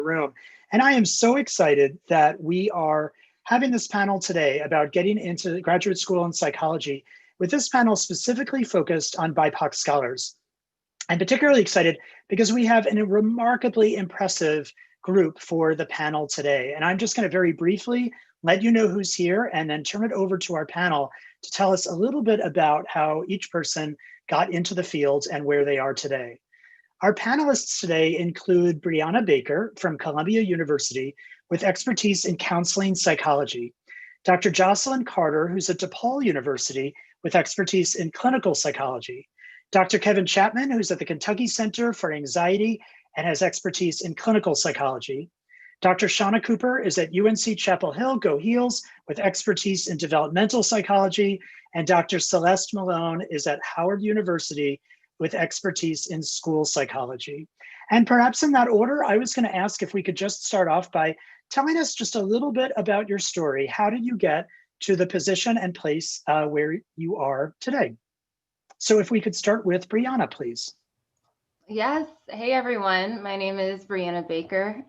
room. And I am so excited that we are having this panel today about getting into graduate school in psychology, with this panel specifically focused on BIPOC scholars. I'm particularly excited because we have a remarkably impressive group for the panel today. And I'm just going to very briefly let you know who's here and then turn it over to our panel to tell us a little bit about how each person got into the field and where they are today. Our panelists today include Brianna Baker from Columbia University with expertise in counseling psychology, Dr. Jocelyn Carter, who's at DePaul University with expertise in clinical psychology, Dr. Kevin Chapman, who's at the Kentucky Center for Anxiety and has expertise in clinical psychology, Dr. Shauna Cooper is at UNC Chapel Hill, Go Heels, with expertise in developmental psychology, and Dr. Celeste Malone is at Howard University with expertise in school psychology. And perhaps in that order, I was going to ask if we could just start off by telling us just a little bit about your story. How did you get to the position and place where you are today? So if we could start with Brianna, please. Yes. Hey, everyone. My name is Brianna Baker.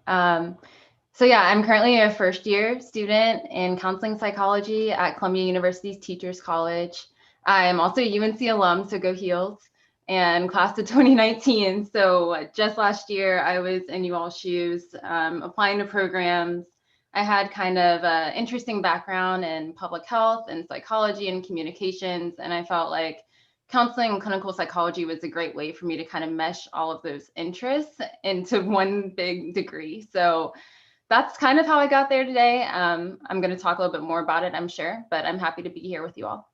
So yeah, I'm currently a first-year student in counseling psychology at Columbia University's Teachers College. I'm also a UNC alum, so go Heels, and class of 2019. So just last year, I was in you all's shoes, applying to programs. I had kind of an interesting background in public health and psychology and communications, and I felt like counseling and clinical psychology was a great way for me to kind of mesh all of those interests into one big degree. So that's kind of how I got there today. I'm going to talk a little bit more about it, I'm sure, but I'm happy to be here with you all.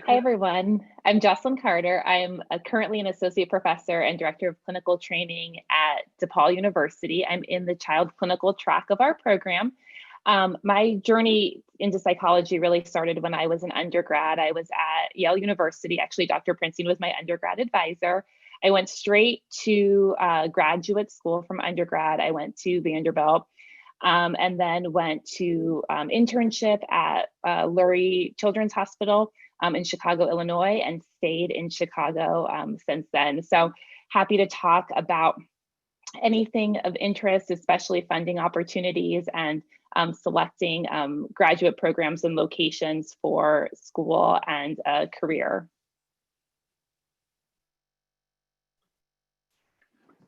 Hi, everyone. I'm Jocelyn Carter. I am currently an associate professor and director of clinical training at DePaul University. I'm in the child clinical track of our program. My journey into psychology really started when I was an undergrad. I was at Yale University. Actually, Dr. Princeton was my undergrad advisor. I went straight to graduate school from undergrad. I went to Vanderbilt and then went to internship at Lurie Children's Hospital in Chicago, Illinois, and stayed in Chicago since then. So happy to talk about anything of interest, especially funding opportunities and selecting graduate programs and locations for school and a career.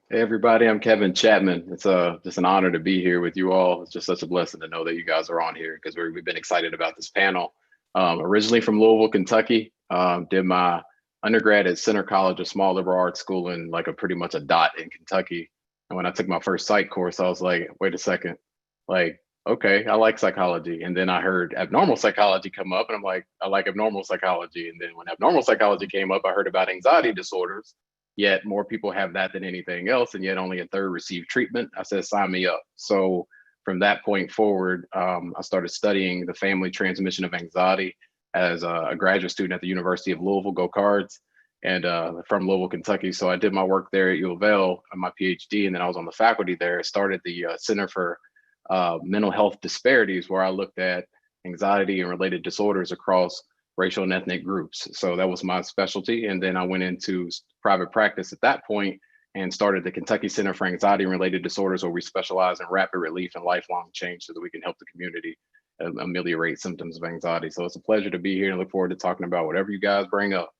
Hey everybody, I'm Kevin Chapman. It's just an honor to be here with you all. It's just such a blessing to know that you guys are on here because we've been excited about this panel. Originally from Louisville, Kentucky, did my undergrad at Center College, a small liberal arts school in like pretty much a dot in Kentucky. And when I took my first psych course, I was like, wait a second, like, okay, I like psychology. And then I heard abnormal psychology come up and I'm like, I like abnormal psychology. And then when abnormal psychology came up, I heard about anxiety disorders. Yet more people have that than anything else, and yet only a third receive treatment. I said, sign me up. So from that point forward, I started studying the family transmission of anxiety as a graduate student at the University of Louisville, go Cards, and from Louisville, Kentucky. So I did my work there at U of L, my PhD, and then I was on the faculty there. I started the Center for Mental Health Disparities, where I looked at anxiety and related disorders across racial and ethnic groups. So that was my specialty. And then I went into private practice at that point and started the Kentucky Center for Anxiety and Related Disorders, where we specialize in rapid relief and lifelong change so that we can help the community ameliorate symptoms of anxiety. So it's a pleasure to be here and look forward to talking about whatever you guys bring up.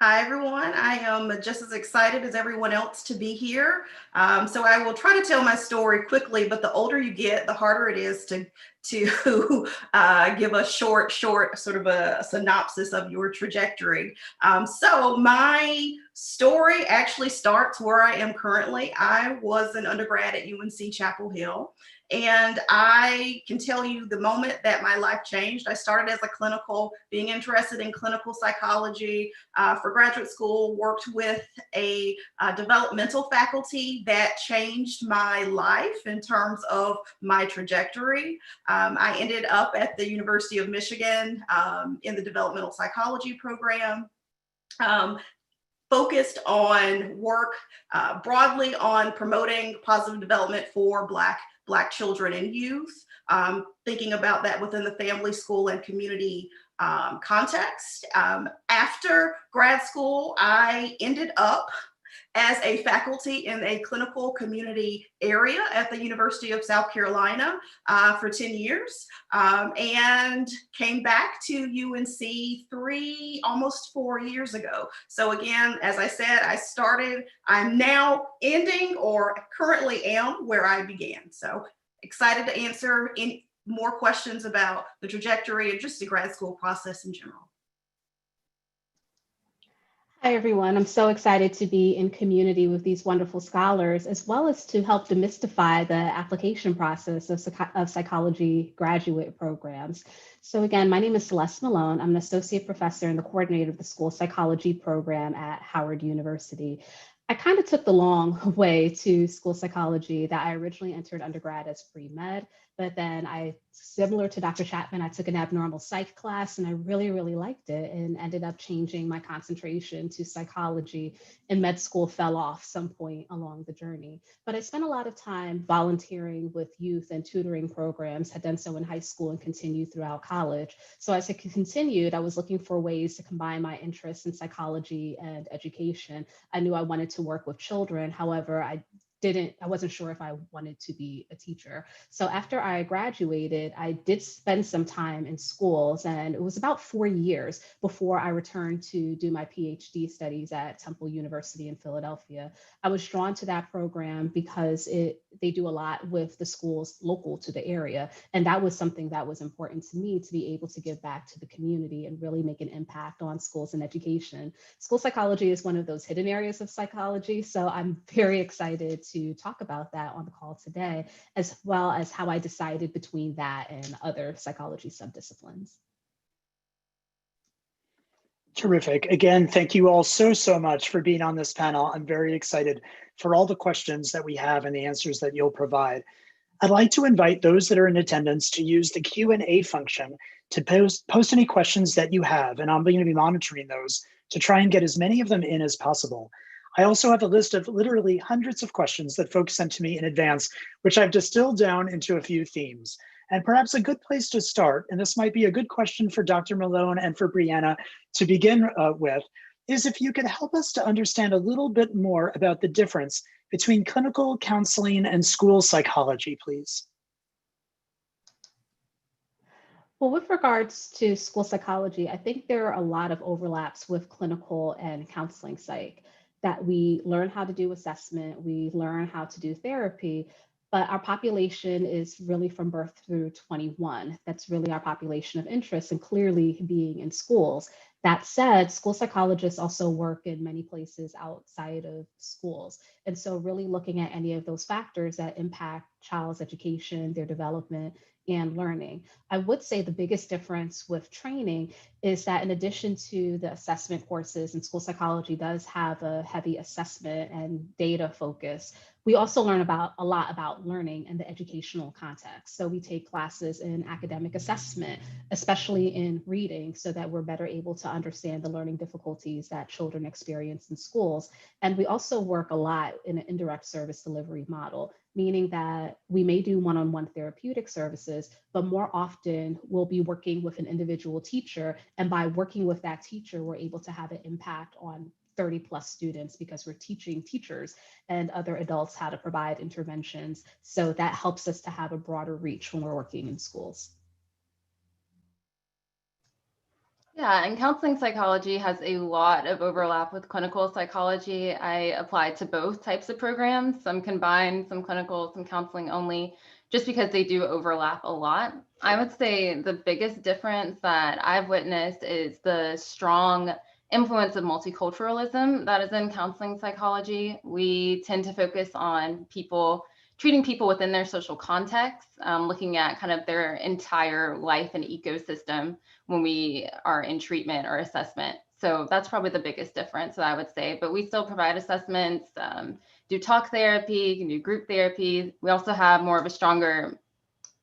Hi, everyone. I am just as excited as everyone else to be here. So I will try to tell my story quickly, but the older you get, the harder it is to give a short sort of a synopsis of your trajectory. So my story actually starts where I am currently. I was an undergrad at UNC Chapel Hill. And I can tell you the moment that my life changed, I started as being interested in clinical psychology for graduate school, worked with a developmental faculty that changed my life in terms of my trajectory. I ended up at the University of Michigan in the developmental psychology program. Focused on work broadly on promoting positive development for Black children and youth, thinking about that within the family, school, and community context. After grad school, I ended up as a faculty in a clinical community area at the University of South Carolina for 10 years, and came back to UNC almost 4 years ago. So again, as I said, I'm now ending or currently am where I began. So excited to answer any more questions about the trajectory and just the grad school process in general. Hi, everyone. I'm so excited to be in community with these wonderful scholars, as well as to help demystify the application process of psychology graduate programs. So again, my name is Celeste Malone. I'm an associate professor and the coordinator of the school psychology program at Howard University. I kind of took the long way to school psychology. That I originally entered undergrad as pre-med, but then similar to Dr. Chapman, I took an abnormal psych class and I really, really liked it and ended up changing my concentration to psychology, and med school fell off some point along the journey. But I spent a lot of time volunteering with youth and tutoring programs, had done so in high school and continued throughout college. So as I continued, I was looking for ways to combine my interests in psychology and education. I knew I wanted to work with children. However, I wasn't sure if I wanted to be a teacher. So after I graduated, I did spend some time in schools, and it was about 4 years before I returned to do my PhD studies at Temple University in Philadelphia. I was drawn to that program because they do a lot with the schools local to the area. And that was something that was important to me, to be able to give back to the community and really make an impact on schools and education. School psychology is one of those hidden areas of psychology. So I'm very excited to talk about that on the call today, as well as how I decided between that and other psychology subdisciplines. Terrific. Again, thank you all so much for being on this panel. I'm very excited for all the questions that we have and the answers that you'll provide. I'd like to invite those that are in attendance to use the Q&A function to post any questions that you have, and I'm going to be monitoring those to try and get as many of them in as possible. I also have a list of literally hundreds of questions that folks sent to me in advance, which I've distilled down into a few themes. And perhaps a good place to start, and this might be a good question for Dr. Malone and for Brianna to begin with, is if you could help us to understand a little bit more about the difference between clinical counseling and school psychology, please. Well, with regards to school psychology, I think there are a lot of overlaps with clinical and counseling psych, that we learn how to do assessment, we learn how to do therapy, but our population is really from birth through 21. That's really our population of interest, and clearly being in schools. That said, school psychologists also work in many places outside of schools. And so really looking at any of those factors that impact child's education, their development, and learning. I would say the biggest difference with training is that in addition to the assessment courses, and school psychology does have a heavy assessment and data focus, we also learn a lot about learning in the educational context. So we take classes in academic assessment, especially in reading, so that we're better able to understand the learning difficulties that children experience in schools. And we also work a lot in an indirect service delivery model, meaning that we may do one-on-one therapeutic services, but more often we'll be working with an individual teacher. And by working with that teacher, we're able to have an impact on 30+ students, because we're teaching teachers and other adults how to provide interventions. So that helps us to have a broader reach when we're working in schools. Yeah, and counseling psychology has a lot of overlap with clinical psychology. I applied to both types of programs, some combined, some clinical, some counseling only, just because they do overlap a lot. I would say the biggest difference that I've witnessed is the strong influence of multiculturalism that is in counseling psychology. We tend to focus on treating people within their social context, looking at kind of their entire life and ecosystem when we are in treatment or assessment. So that's probably the biggest difference that I would say, but we still provide assessments, do talk therapy, can do group therapy. We also have more of a stronger,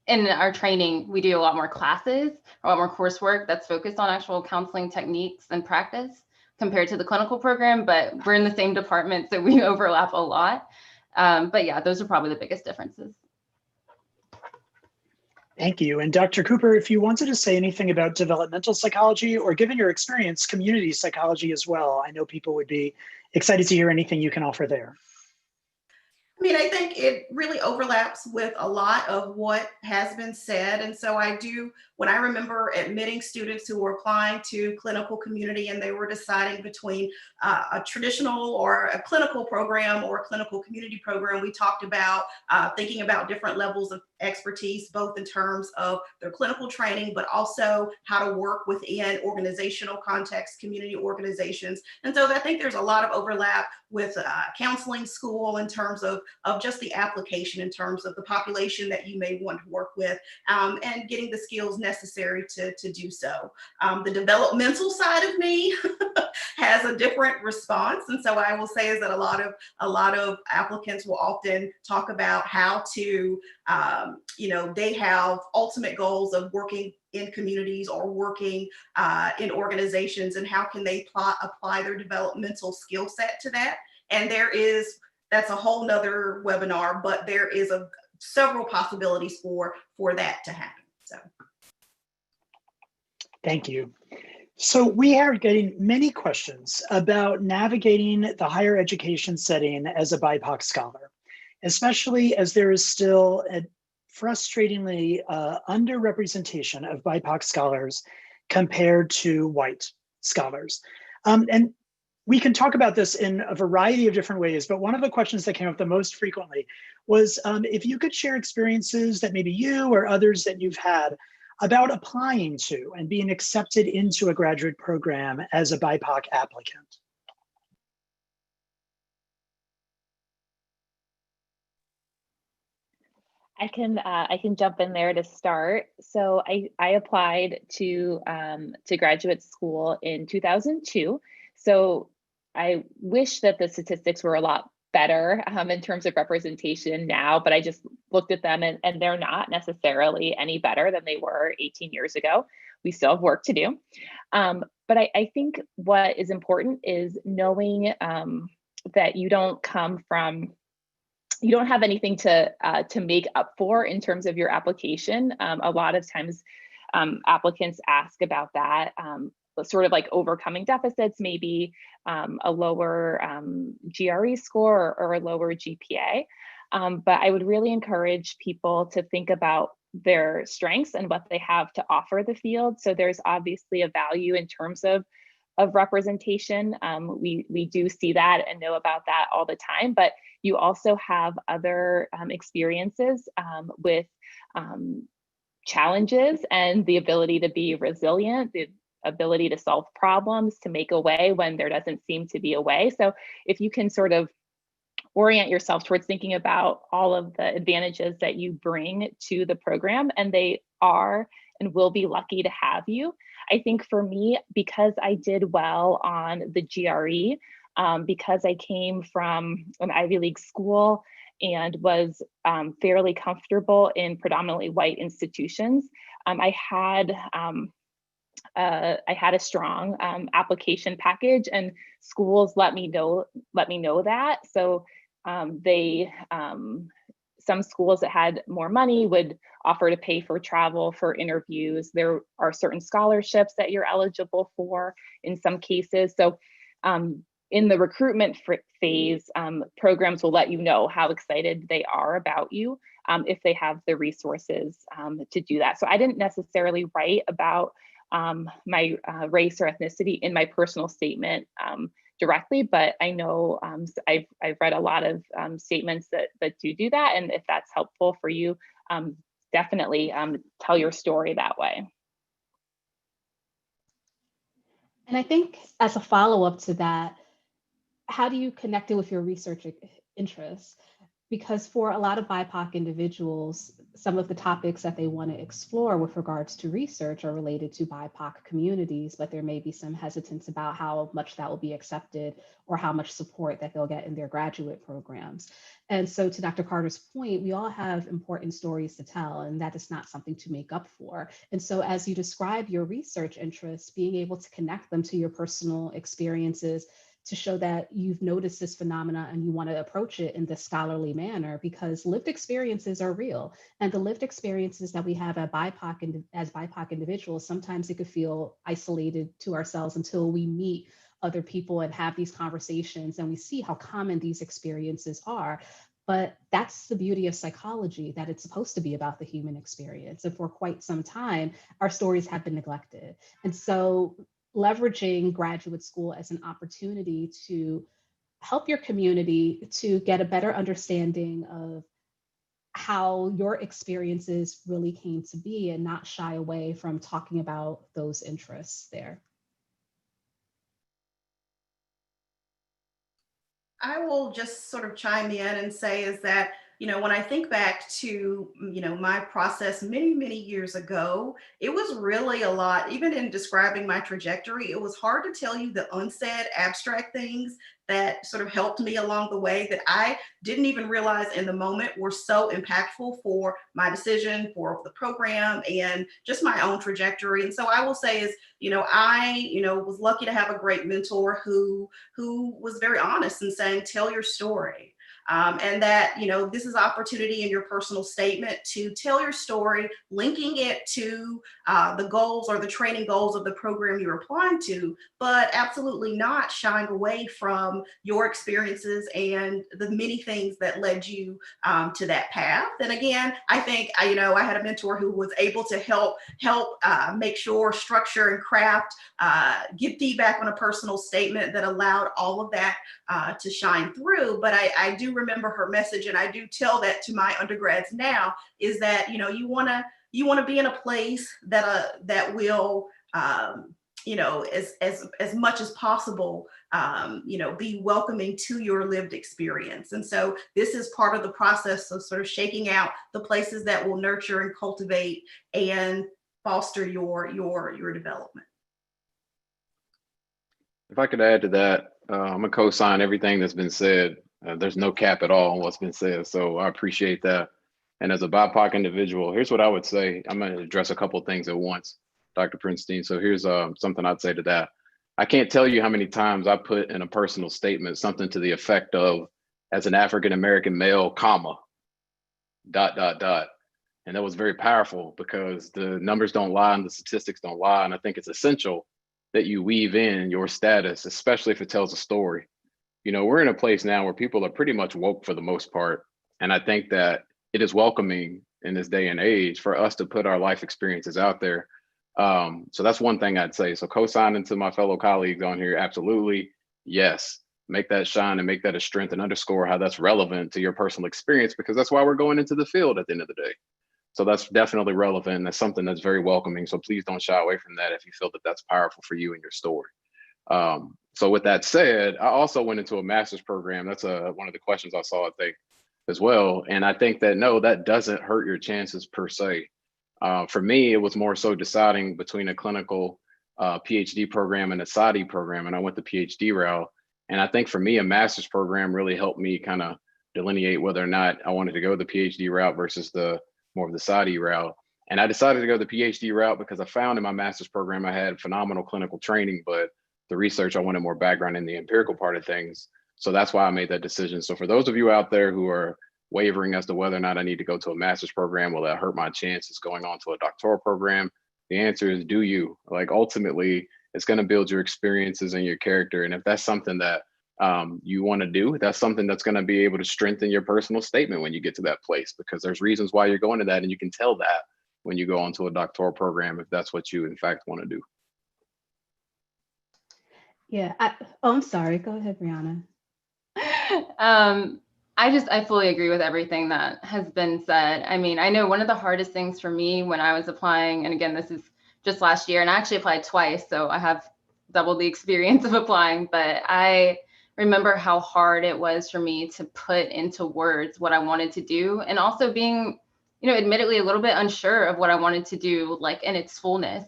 in our training, we do a lot more classes, a lot more coursework that's focused on actual counseling techniques and practice compared to the clinical program, but we're in the same department, so we overlap a lot. But yeah, those are probably the biggest differences. Thank you. And Dr. Cooper, if you wanted to say anything about developmental psychology or given your experience, community psychology as well, I know people would be excited to hear anything you can offer there. I mean, I think it really overlaps with a lot of what has been said. And so when I remember admitting students who were applying to clinical community and they were deciding between a traditional or a clinical program or a clinical community program, we talked about thinking about different levels of expertise, both in terms of their clinical training, but also how to work within organizational context, community organizations. And so I think there's a lot of overlap with counseling school in terms of just the application, in terms of the population that you may want to work with, and getting the skills necessary to do so. The developmental side of me has a different response. And so I will say is that a lot of applicants will often talk about how to, they have ultimate goals of working in communities or working in organizations, and how can they apply their developmental skill set to that. And that's a whole nother webinar, but there is several possibilities for that to happen. So. Thank you. So we are getting many questions about navigating the higher education setting as a BIPOC scholar, especially as there is still a frustratingly underrepresentation of BIPOC scholars compared to white scholars. And we can talk about this in a variety of different ways, but one of the questions that came up the most frequently was if you could share experiences that maybe you or others that you've had about applying to and being accepted into a graduate program as a BIPOC applicant. I can jump in there to start. So I applied to graduate school in 2002. So I wish that the statistics were a lot better in terms of representation now, but I just looked at them and they're not necessarily any better than they were 18 years ago. We still have work to do. But I think what is important is knowing that you don't have anything to make up for in terms of your application. A lot of times applicants ask about that, sort of like overcoming deficits, maybe a lower GRE score or a lower GPA. But I would really encourage people to think about their strengths and what they have to offer the field. So there's obviously a value in terms of representation. We do see that and know about that all the time, but you also have other experiences with challenges and the ability to be resilient, the ability to solve problems, to make a way when there doesn't seem to be a way. So if you can sort of orient yourself towards thinking about all of the advantages that you bring to the program, and they are and will be lucky to have you. I think for me, because I did well on the GRE, because I came from an Ivy League school and was fairly comfortable in predominantly white institutions, I had a strong application package, and schools let me know that. So some schools that had more money would offer to pay for travel for interviews. There are certain scholarships that you're eligible for in some cases. So in the recruitment phase, programs will let you know how excited they are about you if they have the resources to do that. So I didn't necessarily write about my race or ethnicity in my personal statement directly, but I know I've read a lot of statements that do that. And if that's helpful for you, definitely tell your story that way. And I think as a follow-up to that, how do you connect it with your research interests? Because for a lot of BIPOC individuals, some of the topics that they want to explore with regards to research are related to BIPOC communities, but there may be some hesitance about how much that will be accepted or how much support that they'll get in their graduate programs. And so to Dr. Carter's point, we all have important stories to tell, and that is not something to make up for. And so as you describe your research interests, being able to connect them to your personal experiences, to show that you've noticed this phenomena and you want to approach it in this scholarly manner, because lived experiences are real. And the lived experiences that we have as BIPOC individuals, sometimes it could feel isolated to ourselves until we meet other people and have these conversations and we see how common these experiences are. But that's the beauty of psychology, that it's supposed to be about the human experience. And for quite some time, our stories have been neglected. And so leveraging graduate school as an opportunity to help your community to get a better understanding of how your experiences really came to be and not shy away from talking about those interests there. I will just sort of chime in and say is that, when I think back to, my process many, many years ago, it was really a lot, even in describing my trajectory, it was hard to tell you the unsaid abstract things that sort of helped me along the way that I didn't even realize in the moment were so impactful for my decision, for the program, and just my own trajectory. And so I will say is, I, was lucky to have a great mentor who was very honest in saying, tell your story. And that, this is opportunity in your personal statement to tell your story, linking it to the goals or the training goals of the program you're applying to, but absolutely not shying away from your experiences and the many things that led you to that path. And again, I think, I had a mentor who was able to help make sure structure and craft, give feedback on a personal statement that allowed all of that to shine through. But I do remember her message, and I do tell that to my undergrads now, is that you want to be in a place that will as much as possible be welcoming to your lived experience. And so this is part of the process of sort of shaking out the places that will nurture and cultivate and foster your development. If I could add to that, I'm gonna co-sign everything that's been said. There's no cap at all on what's been said, so I appreciate that. And as a BIPOC individual, here's what I would say. I'm gonna address a couple of things at once, Dr. Prinstein. So here's something I'd say to that. I can't tell you how many times I put in a personal statement something to the effect of, as an African-American male, comma, ... And that was very powerful because the numbers don't lie and the statistics don't lie. And I think it's essential that you weave in your status, especially if it tells a story. We're in a place now where people are pretty much woke for the most part. And I think that it is welcoming in this day and age for us to put our life experiences out there. So that's one thing I'd say. So co-signing to my fellow colleagues on here, absolutely, yes. Make that shine and make that a strength and underscore how that's relevant to your personal experience, because that's why we're going into the field at the end of the day. So that's definitely relevant. That's something that's very welcoming. So please don't shy away from that if you feel that that's powerful for you and your story. So with that said, I also went into a master's program. That's one of the questions I saw, I think, as well. And I think that, no, that doesn't hurt your chances per se. For me, it was more so deciding between a clinical PhD program and a PsyD program. And I went the PhD route. And I think for me, a master's program really helped me kind of delineate whether or not I wanted to go the PhD route versus more of the PsyD route. And I decided to go the PhD route because I found in my master's program, I had phenomenal clinical training, but the research, I wanted more background in the empirical part of things. So that's why I made that decision. So for those of you out there who are wavering as to whether or not I need to go to a master's program, will that hurt my chances going on to a doctoral program? The answer is, do you. Like, ultimately, it's going to build your experiences and your character. And if that's something that you want to do, that's something that's going to be able to strengthen your personal statement when you get to that place, because there's reasons why you're going to that. And you can tell that when you go onto a doctoral program, if that's what you in fact want to do. Yeah. I'm sorry. Go ahead, Brianna. I fully agree with everything that has been said. I mean, I know one of the hardest things for me when I was applying, and again, this is just last year, and I actually applied twice, so I have double the experience of applying, but I remember how hard it was for me to put into words what I wanted to do, and also being, admittedly a little bit unsure of what I wanted to do, like in its fullness.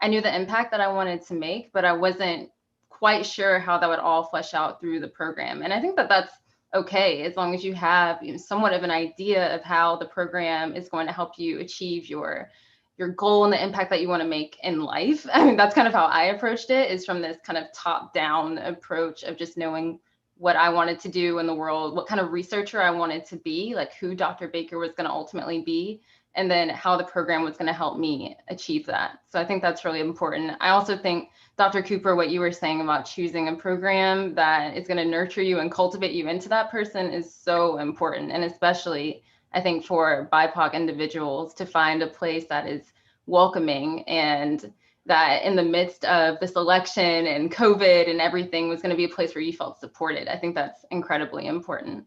I knew the impact that I wanted to make, but I wasn't quite sure how that would all flesh out through the program. And I think that that's okay, as long as you have somewhat of an idea of how the program is going to help you achieve your your goal and the impact that you want to make in life. I mean, that's kind of how I approached it, is from this kind of top-down approach of just knowing what I wanted to do in the world, what kind of researcher I wanted to be, like who Dr. Baker was going to ultimately be, and then how the program was going to help me achieve that. So I think that's really important. I also think, Dr. Cooper, what you were saying about choosing a program that is going to nurture you and cultivate you into that person is so important. And especially, I think, for BIPOC individuals to find a place that is welcoming, and that in the midst of this election and COVID and everything was going to be a place where you felt supported. I think that's incredibly important.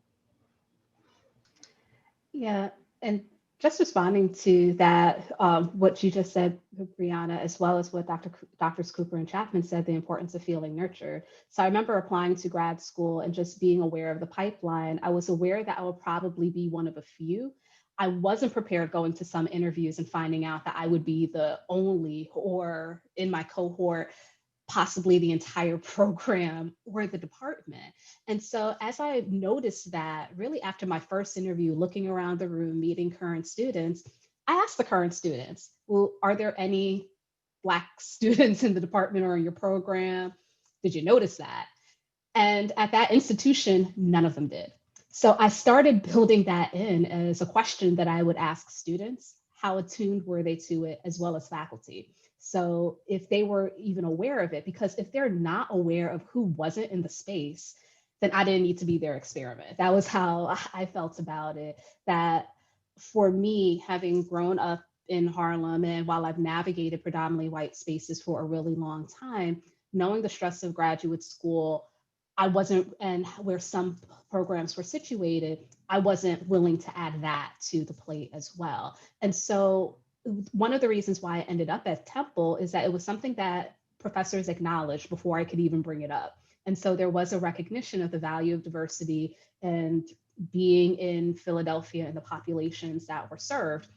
Yeah, and just responding to that, what you just said, Brianna, as well as what Drs. Cooper and Chapman said, the importance of feeling nurtured. So I remember applying to grad school and just being aware of the pipeline. I was aware that I would probably be one of a few. I wasn't prepared going to some interviews and finding out that I would be the only, or in my cohort, possibly the entire program or the department. And so as I noticed that, really after my first interview, looking around the room, meeting current students, I asked the current students, well, are there any Black students in the department or in your program? Did you notice that? And at that institution, none of them did. So I started building that in as a question that I would ask students. How attuned were they to it, as well as faculty? So if they were even aware of it, because if they're not aware of who wasn't in the space, then I didn't need to be their experiment. That was how I felt about it. That for me, having grown up in Harlem, and while I've navigated predominantly white spaces for a really long time, knowing the stress of graduate school, I wasn't, and where some programs were situated, I wasn't willing to add that to the plate as well. And so one of the reasons why I ended up at Temple is that it was something that professors acknowledged before I could even bring it up. And so there was a recognition of the value of diversity and being in Philadelphia and the populations that were served.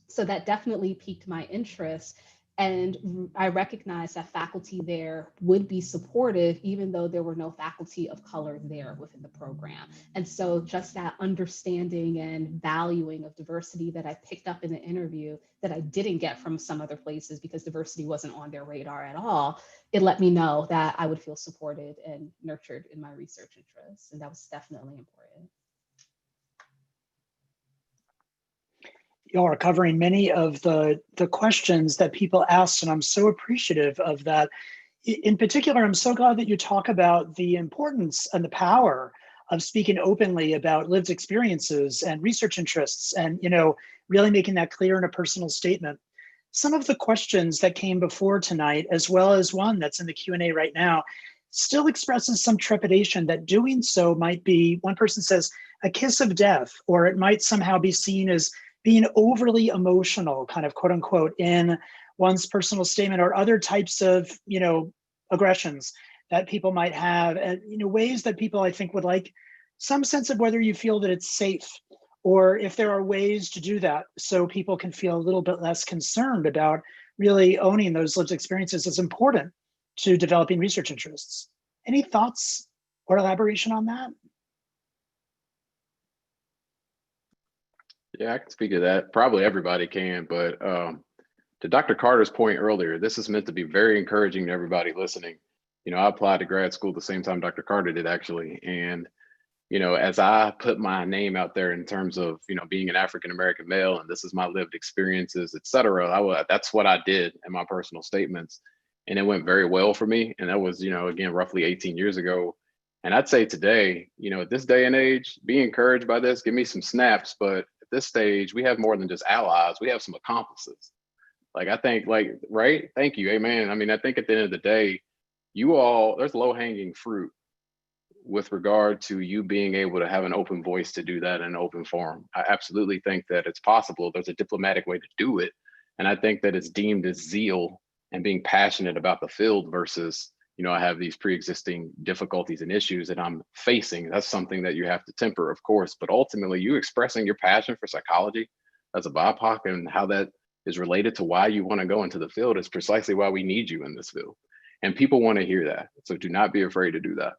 So that definitely piqued my interest. And I recognized that faculty there would be supportive, even though there were no faculty of color there within the program. And so just that understanding and valuing of diversity that I picked up in the interview that I didn't get from some other places because diversity wasn't on their radar at all, it let me know that I would feel supported and nurtured in my research interests. And that was definitely important. You are covering many of the questions that people asked, and I'm so appreciative of that. In particular, I'm so glad that you talk about the importance and the power of speaking openly about lived experiences and research interests, and really making that clear in a personal statement. Some of the questions that came before tonight, as well as one that's in the Q&A right now, still expresses some trepidation that doing so might be, one person says, a kiss of death, or it might somehow be seen as being overly emotional, kind of quote unquote, in one's personal statement, or other types of, aggressions that people might have, and ways that people, I think, would like some sense of whether you feel that it's safe, or if there are ways to do that so people can feel a little bit less concerned about really owning those lived experiences as important to developing research interests. Any thoughts or elaboration on that? Yeah, I can speak to that. Probably everybody can, but to Dr. Carter's point earlier, this is meant to be very encouraging to everybody listening. I applied to grad school the same time Dr. Carter did, actually. And, as I put my name out there in terms of, being an African-American male, and this is my lived experiences, et cetera, that's what I did in my personal statements. And it went very well for me. And that was, again, roughly 18 years ago. And I'd say today, at this day and age, be encouraged by this, give me some snaps, but at this stage, we have more than just allies, we have some accomplices. I think, right? Thank you, amen. I mean, I think at the end of the day, there's low-hanging fruit with regard to you being able to have an open voice to do that in an open forum. I absolutely think that it's possible. There's a diplomatic way to do it. And I think that it's deemed as zeal and being passionate about the field versus, I have these pre-existing difficulties and issues that I'm facing. That's something that you have to temper, of course, but ultimately you expressing your passion for psychology as a BIPOC and how that is related to why you want to go into the field is precisely why we need you in this field. And people want to hear that. So do not be afraid to do that.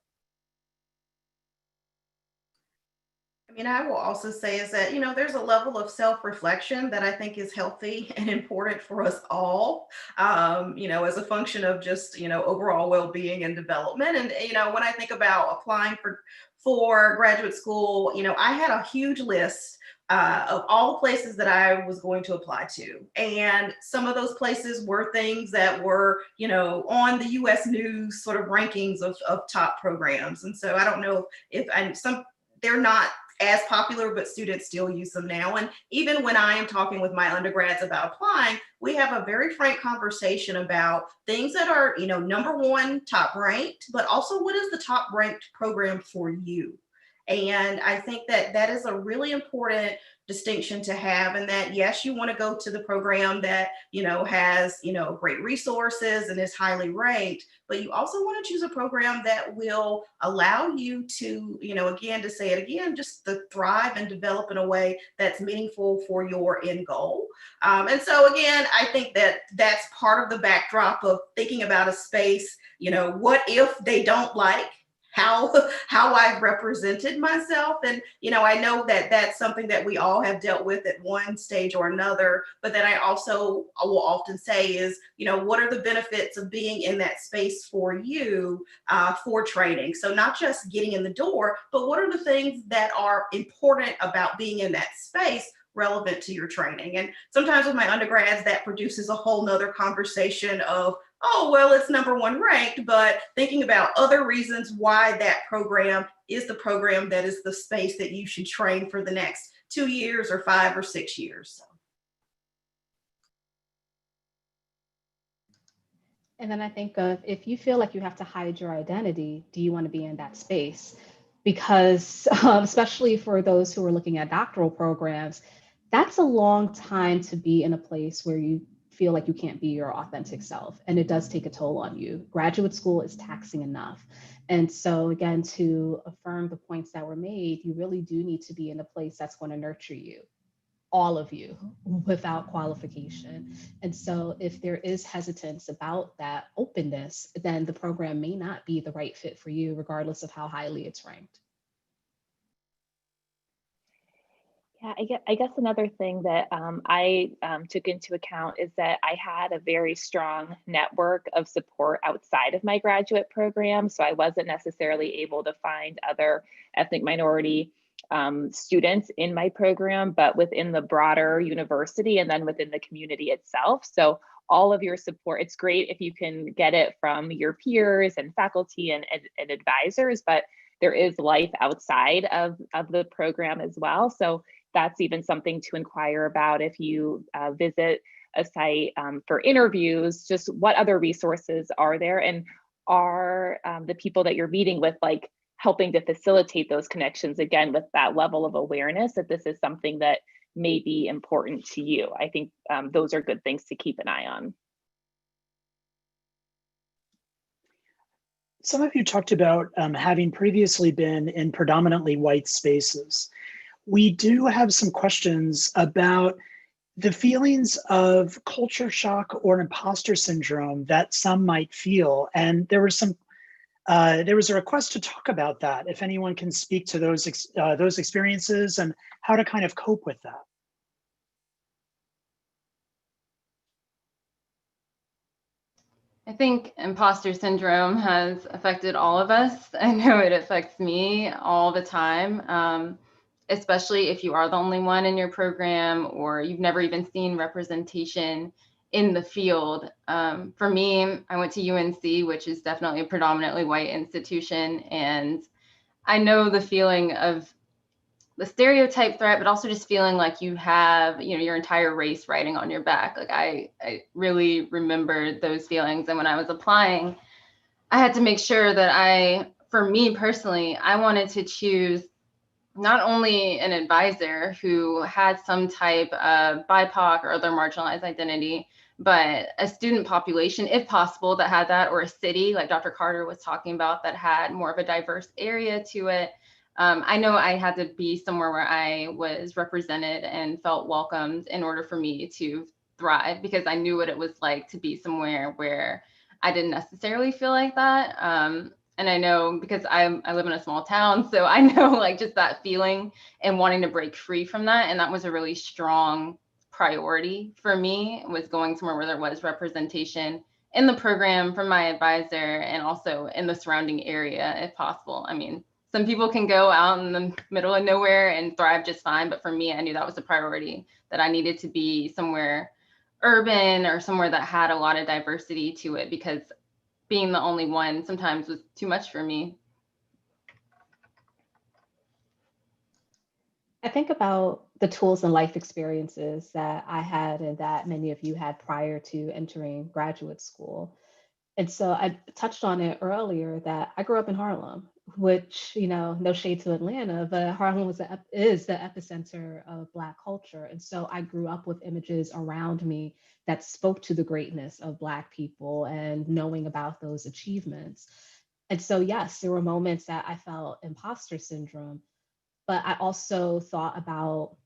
I mean, I will also say is that, there's a level of self-reflection that I think is healthy and important for us all, as a function of just, overall well-being and development. And, when I think about applying for graduate school, I had a huge list of all the places that I was going to apply to. And some of those places were things that were, on the US News sort of rankings of top programs. And so I don't know if and some they're not as popular, but students still use them now. And even when I am talking with my undergrads about applying, we have a very frank conversation about things that are, number one, top ranked, but also what is the top ranked program for you? And I think that that is a really important distinction to have. And that, yes, you want to go to the program that, has, great resources and is highly ranked, but you also want to choose a program that will allow you to, again, to say it again, just to thrive and develop in a way that's meaningful for your end goal. And so, again, I think that that's part of the backdrop of thinking about a space, what if they don't like how I've represented myself. And, I know that that's something that we all have dealt with at one stage or another. But then I will often say is, what are the benefits of being in that space for you for training? So not just getting in the door, but what are the things that are important about being in that space relevant to your training? And sometimes with my undergrads, that produces a whole nother conversation of, oh, well, it's number one ranked, but thinking about other reasons why that program is the program that is the space that you should train for the next 2 years or 5 or 6 years. And then I think of, if you feel like you have to hide your identity, do you want to be in that space? Because especially for those who are looking at doctoral programs, that's a long time to be in a place where you feel like you can't be your authentic self. And it does take a toll on you. Graduate school is taxing enough. And so again, to affirm the points that were made, you really do need to be in a place that's going to nurture you, all of you, without qualification. And so if there is hesitance about that openness, then the program may not be the right fit for you, regardless of how highly it's ranked. Yeah, I guess another thing that I took into account is that I had a very strong network of support outside of my graduate program. So I wasn't necessarily able to find other ethnic minority students in my program, but within the broader university and then within the community itself. So all of your support, it's great if you can get it from your peers and faculty and advisors, but there is life outside of the program as well. So that's even something to inquire about if you visit a site for interviews. Just what other resources are there, and are the people that you're meeting with like helping to facilitate those connections, again, with that level of awareness that this is something that may be important to you. I think those are good things to keep an eye on. Some of you talked about having previously been in predominantly white spaces. We do have some questions about the feelings of culture shock or imposter syndrome that some might feel. And there was a request to talk about that, if anyone can speak to those experiences and how to kind of cope with that. I think imposter syndrome has affected all of us. I know it affects me all the time, especially if you are the only one in your program or you've never even seen representation in the field. For me, I went to UNC, which is definitely a predominantly white institution. And I know the feeling of the stereotype threat, but also just feeling like you have, your entire race riding on your back. Like I really remember those feelings. And when I was applying, I had to make sure that for me personally, I wanted to choose not only an advisor who had some type of BIPOC or other marginalized identity, but a student population, if possible, that had that, or a city like Dr. Carter was talking about that had more of a diverse area to it. I know I had to be somewhere where I was represented and felt welcomed in order for me to thrive, because I knew what it was like to be somewhere where I didn't necessarily feel like that. And I know because I live in a small town, so I know like just that feeling and wanting to break free from that. And that was a really strong priority for me, was going somewhere where there was representation in the program from my advisor and also in the surrounding area if possible. I mean, some people can go out in the middle of nowhere and thrive just fine, but for me, I knew that was a priority, that I needed to be somewhere urban or somewhere that had a lot of diversity to it, because being the only one sometimes was too much for me. I think about the tools and life experiences that I had and that many of you had prior to entering graduate school. And so I touched on it earlier that I grew up in Harlem, which, no shade to Atlanta, but Harlem is the epicenter of Black culture. And so I grew up with images around me that spoke to the greatness of Black people and knowing about those achievements. And so, yes, there were moments that I felt imposter syndrome, but I also thought about,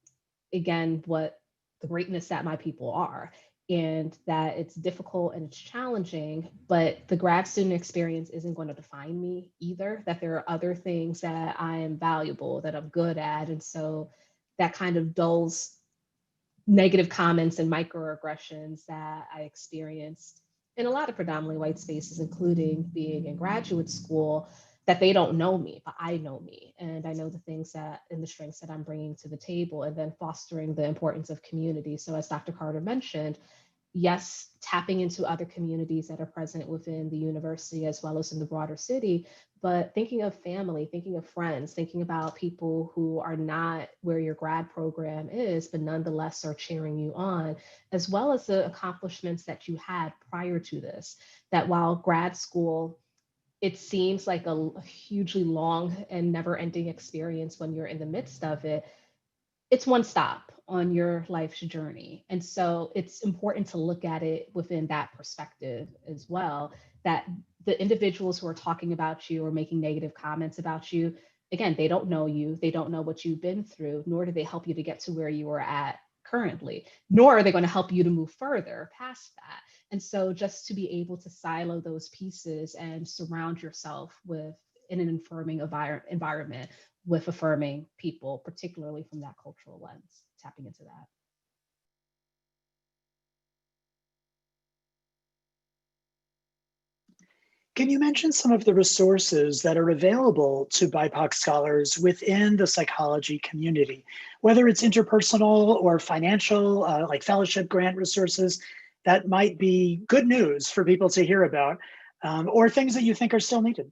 again, what the greatness that my people are, and that it's difficult and it's challenging, but the grad student experience isn't going to define me either, that there are other things that I am valuable, that I'm good at. And so that kind of dulls negative comments and microaggressions that I experienced in a lot of predominantly white spaces, including being in graduate school, that they don't know me, but I know me. And I know the things that and the strengths that I'm bringing to the table, and then fostering the importance of community. So as Dr. Carter mentioned, yes, tapping into other communities that are present within the university as well as in the broader city, but thinking of family, thinking of friends, thinking about people who are not where your grad program is, but nonetheless are cheering you on, as well as the accomplishments that you had prior to this. That while grad school, it seems like a hugely long and never-ending experience when you're in the midst of it, it's one stop on your life's journey. And so it's important to look at it within that perspective as well, that the individuals who are talking about you or making negative comments about you, again, they don't know you, they don't know what you've been through, nor do they help you to get to where you are at currently, nor are they going to help you to move further past that. And so just to be able to silo those pieces and surround yourself with in an affirming environment with affirming people, particularly from that cultural lens, tapping into that. Can you mention some of the resources that are available to BIPOC scholars within the psychology community, whether it's interpersonal or financial, like fellowship grant resources that might be good news for people to hear about, or things that you think are still needed?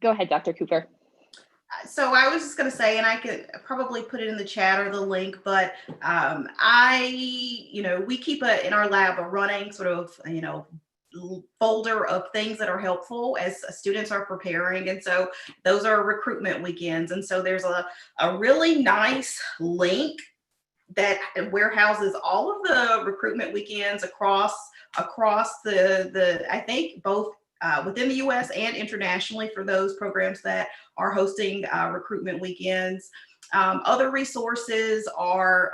Go ahead, Dr. Cooper. So I was just going to say, and I could probably put it in the chat or the link, but we keep in our lab a running sort of, folder of things that are helpful as students are preparing. And so those are recruitment weekends. And so there's a really nice link that warehouses all of the recruitment weekends across the I think both within the US and internationally for those programs that are hosting recruitment weekends. Other resources are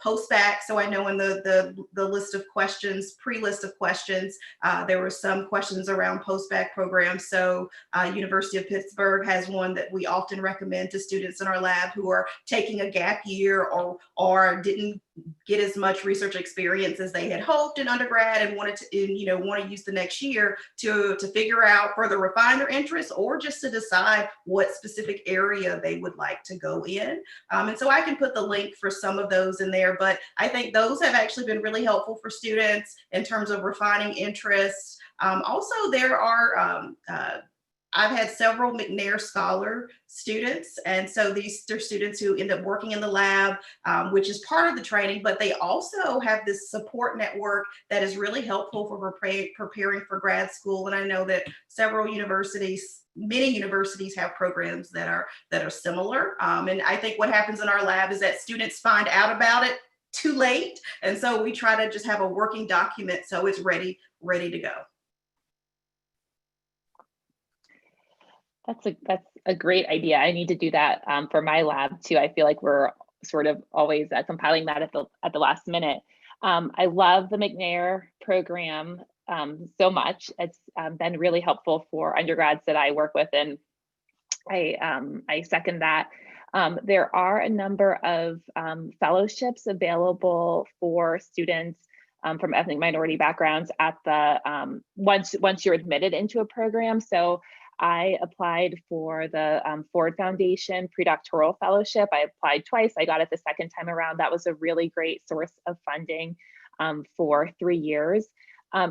postback. So I know in the list of questions, pre-list of questions, there were some questions around postback programs. So University of Pittsburgh has one that we often recommend to students in our lab who are taking a gap year or didn't get as much research experience as they had hoped in undergrad and wanted to, want to use the next year to figure out, further refine their interests or just to decide what specific area they would like to go in. And so I can put the link for some of those in there, but I think those have actually been really helpful for students in terms of refining interests. Also, there are I've had several McNair Scholar students, and so these are students who end up working in the lab, which is part of the training, but they also have this support network that is really helpful for preparing for grad school. And I know that many universities have programs that are similar. And I think what happens in our lab is that students find out about it too late, and so we try to just have a working document so it's ready to go. That's a great idea. I need to do that for my lab too. I feel like we're sort of always compiling that at the last minute. I love the McNair program so much. It's been really helpful for undergrads that I work with, and I second that. There are a number of fellowships available for students from ethnic minority backgrounds at the once you're admitted into a program. So I applied for the Ford Foundation Predoctoral Fellowship. I applied twice. I got it the second time around. That was a really great source of funding for 3 years.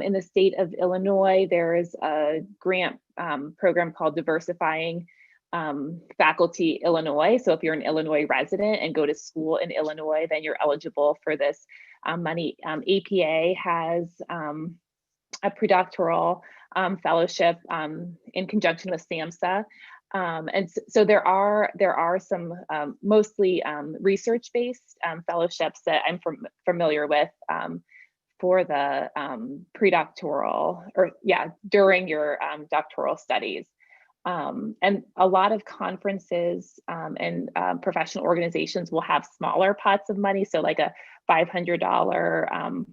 In the state of Illinois, there is a grant program called Diversifying Faculty Illinois. So if you're an Illinois resident and go to school in Illinois, then you're eligible for this money. APA has a predoctoral fellowship in conjunction with SAMHSA. And so there are some mostly research-based fellowships that I'm familiar with for the predoctoral, or during your doctoral studies. And a lot of conferences and professional organizations will have smaller pots of money. So like a $500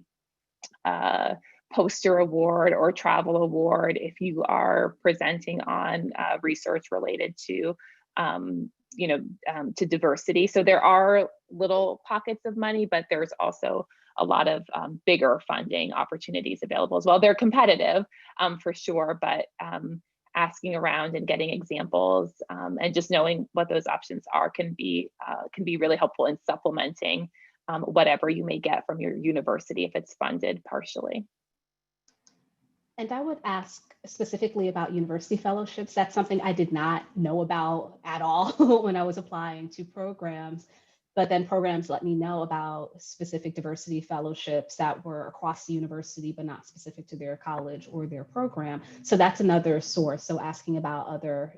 poster award or travel award if you are presenting on research related to to diversity. So there are little pockets of money, but there's also a lot of bigger funding opportunities available as well. They're competitive for sure, but asking around and getting examples and just knowing what those options are can be really helpful in supplementing whatever you may get from your university if it's funded partially. And I would ask specifically about university fellowships. That's something I did not know about at all when I was applying to programs. But then programs let me know about specific diversity fellowships that were across the university, but not specific to their college or their program. So that's another source. So asking about other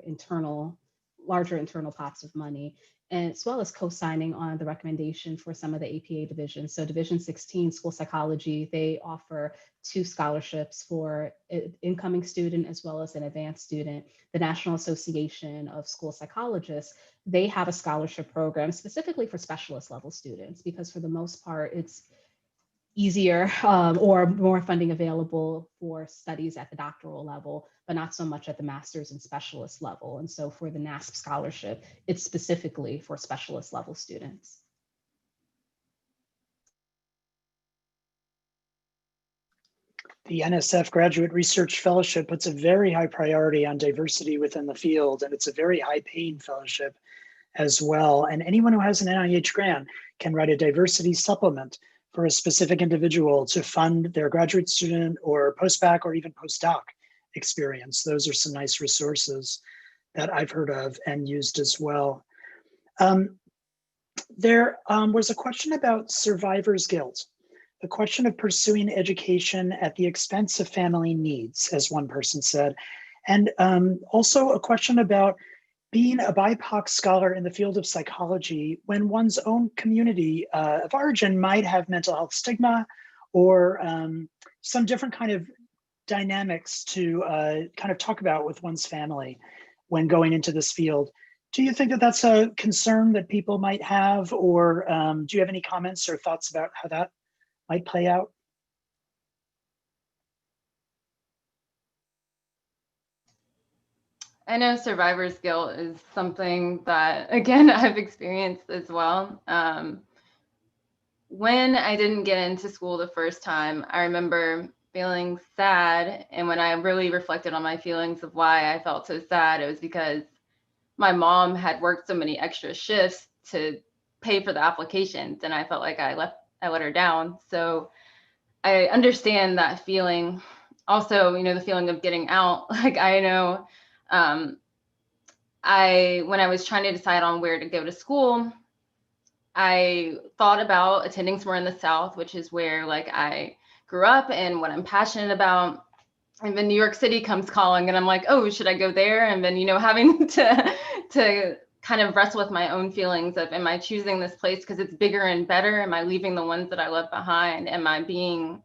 larger internal pots of money, and as well as co-signing on the recommendation for some of the APA divisions. So Division 16, School Psychology, they offer 2 scholarships for an incoming student as well as an advanced student. The National Association of School Psychologists, they have a scholarship program specifically for specialist level students, because for the most part, it's easier or more funding available for studies at the doctoral level, but not so much at the master's and specialist level. And so for the NASP scholarship, it's specifically for specialist level students. The NSF Graduate Research Fellowship puts a very high priority on diversity within the field, and it's a very high-paying fellowship as well. And anyone who has an NIH grant can write a diversity supplement for a specific individual to fund their graduate student or postbac or even postdoc experience. Those are some nice resources that I've heard of and used as well. There was a question about survivor's guilt. The question of pursuing education at the expense of family needs, as one person said. And also a question about being a BIPOC scholar in the field of psychology when one's own community of origin might have mental health stigma or some different kind of dynamics to kind of talk about with one's family when going into this field. Do you think that that's a concern that people might have, or do you have any comments or thoughts about how that might play out? I know survivor's guilt is something that, again, I've experienced as well. When I didn't get into school the first time, I remember feeling sad. And when I really reflected on my feelings of why I felt so sad, it was because my mom had worked so many extra shifts to pay for the applications, and I felt like I let her down. So I understand that feeling. Also, the feeling of getting out. Like, I know when I was trying to decide on where to go to school, I thought about attending somewhere in the South, which is where I grew up and what I'm passionate about. And then New York City comes calling, and I'm like, oh, should I go there? And then, having to kind of wrestle with my own feelings of, am I choosing this place because it's bigger and better? Am I leaving the ones that I left behind? Am I being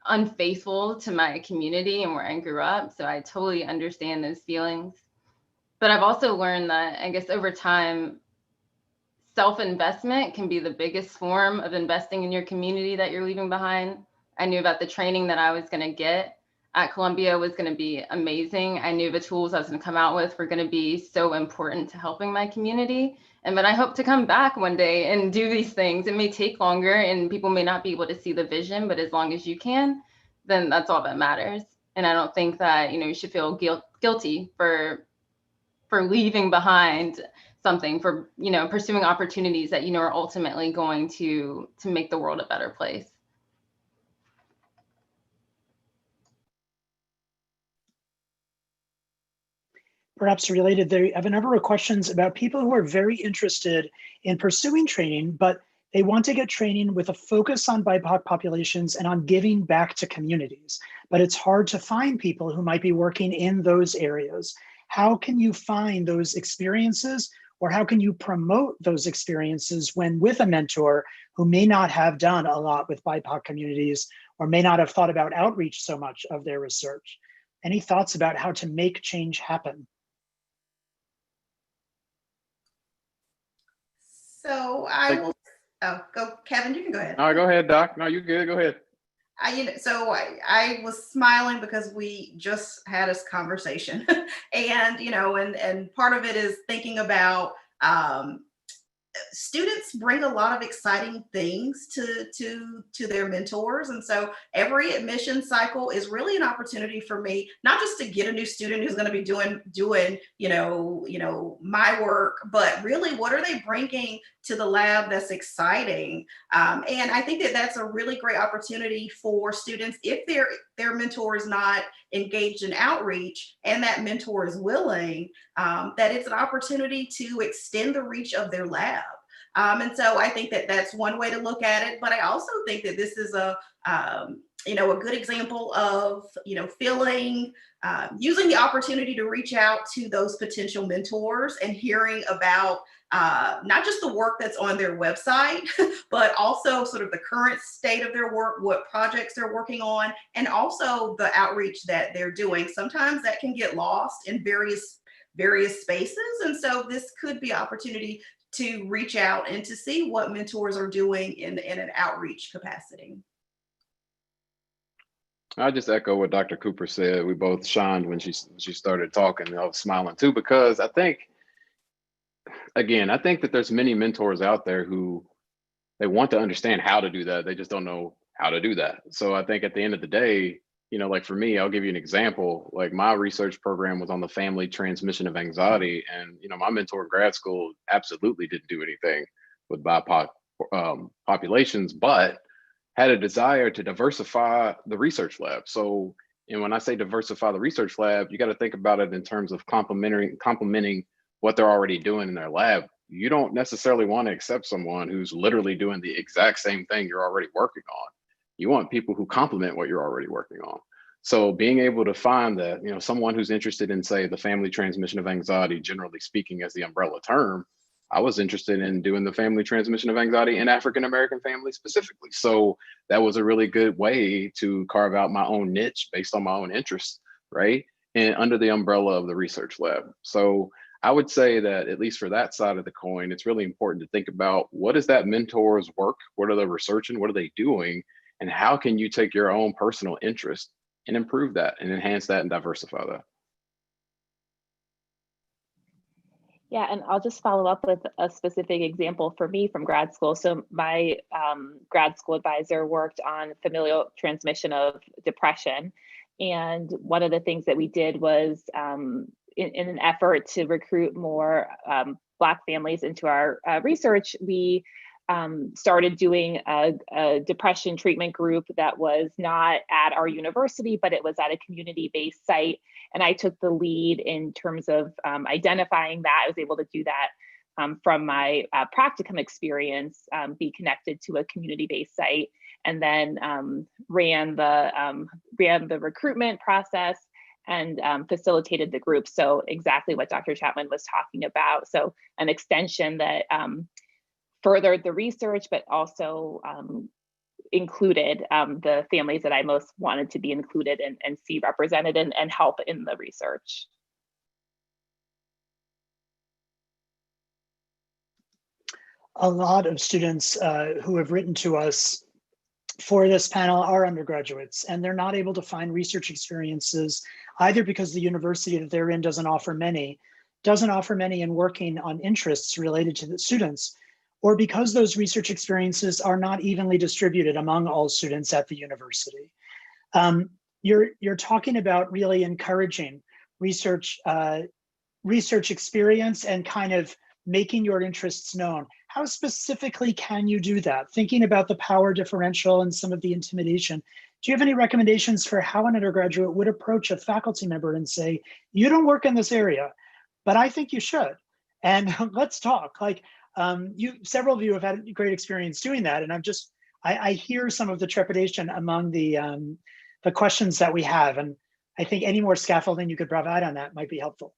unfaithful to my community and where I grew up? So I totally understand those feelings. But I've also learned that, I guess, over time, self-investment can be the biggest form of investing in your community that you're leaving behind. I knew about the training that I was going to get at Columbia was going to be amazing. I knew the tools I was going to come out with were going to be so important to helping my community. And then I hope to come back one day and do these things. It may take longer and people may not be able to see the vision, but as long as you can, then that's all that matters. And I don't think that, you should feel guilty for leaving behind something, for, pursuing opportunities that, are ultimately going to make the world a better place. Perhaps related, I have a number of questions about people who are very interested in pursuing training, but they want to get training with a focus on BIPOC populations and on giving back to communities. But it's hard to find people who might be working in those areas. How can you find those experiences, or how can you promote those experiences when with a mentor who may not have done a lot with BIPOC communities or may not have thought about outreach so much of their research? Any thoughts about how to make change happen? So I will, go, Kevin, you can go ahead. All right, go ahead, Doc. No, you're good, go ahead. I was smiling because we just had this conversation and, and part of it is thinking about, students bring a lot of exciting things to their mentors. And so every admission cycle is really an opportunity for me, not just to get a new student who's going to be doing, my work, but really what are they bringing to the lab that's exciting? And I think that that's a really great opportunity for students if their mentor is not engaged in outreach and that mentor is willing, that it's an opportunity to extend the reach of their lab. And so I think that that's one way to look at it. But I also think that this is a good example of, using the opportunity to reach out to those potential mentors and hearing about not just the work that's on their website, but also sort of the current state of their work, what projects they're working on, and also the outreach that they're doing. Sometimes that can get lost in various spaces. And so this could be an opportunity to reach out and to see what mentors are doing in an outreach capacity. I just echo what Dr. Cooper said. We both shined when she started talking. I was smiling too, because I think that there's many mentors out there who they want to understand how to do that. They just don't know how to do that. So I think at the end of the day, like for me, I'll give you an example. Like my research program was on the family transmission of anxiety. And, my mentor in grad school absolutely didn't do anything with BIPOC populations, but had a desire to diversify the research lab. So, and when I say diversify the research lab, you got to think about it in terms of complementing what they're already doing in their lab. You don't necessarily want to accept someone who's literally doing the exact same thing you're already working on. You want people who complement what you're already working on. So being able to find that, someone who's interested in, say, the family transmission of anxiety, generally speaking, as the umbrella term, I was interested in doing the family transmission of anxiety in African-American families specifically. So that was a really good way to carve out my own niche based on my own interests, right? And under the umbrella of the research lab. So I would say that at least for that side of the coin, it's really important to think about what is that mentor's work? What are they researching? What are they doing? And how can you take your own personal interest and improve that and enhance that and diversify that? Yeah, and I'll just follow up with a specific example for me from grad school. So my grad school advisor worked on familial transmission of depression. And one of the things that we did was in an effort to recruit more Black families into our research, we started doing a depression treatment group that was not at our university, but it was at a community-based site. And I took the lead in terms of identifying that. I was able to do that from my practicum experience, be connected to a community-based site, and then ran the recruitment process and facilitated the group. So exactly what Dr. Chapman was talking about. So an extension that furthered the research, but also included the families that I most wanted to be included and see represented and help in the research. a lot of students who have written to us for this panel are undergraduates, and they're not able to find research experiences either because the university that they're in doesn't offer many in working on interests related to the students, or because those research experiences are not evenly distributed among all students at the university. You're talking about really encouraging research experience and kind of making your interests known. How specifically can you do that? Thinking about the power differential and some of the intimidation, do you have any recommendations for how an undergraduate would approach a faculty member and say, you don't work in this area, but I think you should, and let's talk. Like, several of you have had great experience doing that, and I hear some of the trepidation among the questions that we have, and I think any more scaffolding you could provide on that might be helpful.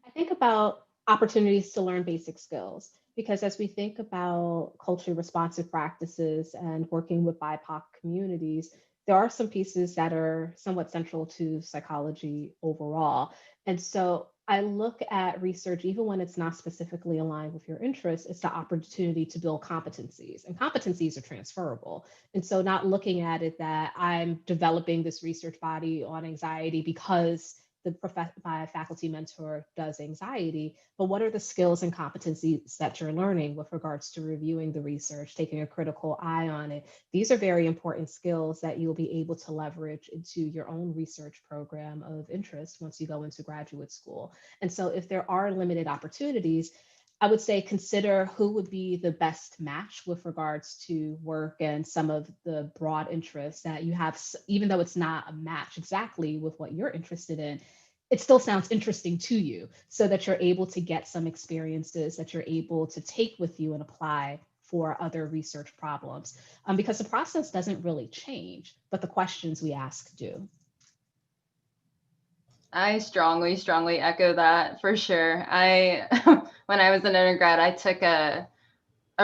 I think about opportunities to learn basic skills, because as we think about culturally responsive practices and working with BIPOC communities, there are some pieces that are somewhat central to psychology overall. And so I look at research, even when it's not specifically aligned with your interests, it's the opportunity to build competencies, and competencies are transferable. And so not looking at it that I'm developing this research body on anxiety because my faculty mentor does anxiety, but what are the skills and competencies that you're learning with regards to reviewing the research, taking a critical eye on it? These are very important skills that you'll be able to leverage into your own research program of interest once you go into graduate school. And so if there are limited opportunities, I would say consider who would be the best match with regards to work and some of the broad interests that you have, even though it's not a match exactly with what you're interested in, it still sounds interesting to you, so that you're able to get some experiences that you're able to take with you and apply for other research problems. Because the process doesn't really change, but the questions we ask do. I strongly, strongly echo that for sure. When I was an undergrad, I took a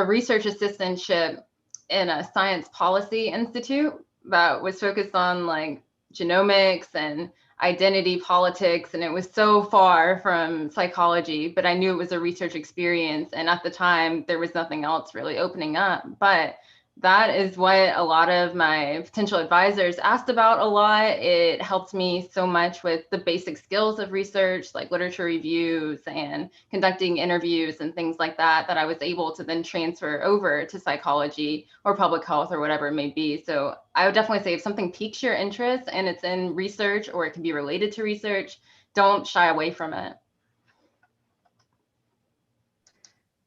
research assistantship in a science policy institute that was focused on like genomics and identity politics. And it was so far from psychology, but I knew it was a research experience. And at the time, there was nothing else really opening up. But that is what a lot of my potential advisors asked about a lot. It helped me so much with the basic skills of research, like literature reviews and conducting interviews and things like that, that I was able to then transfer over to psychology or public health or whatever it may be. So I would definitely say if something piques your interest and it's in research or it can be related to research, don't shy away from it.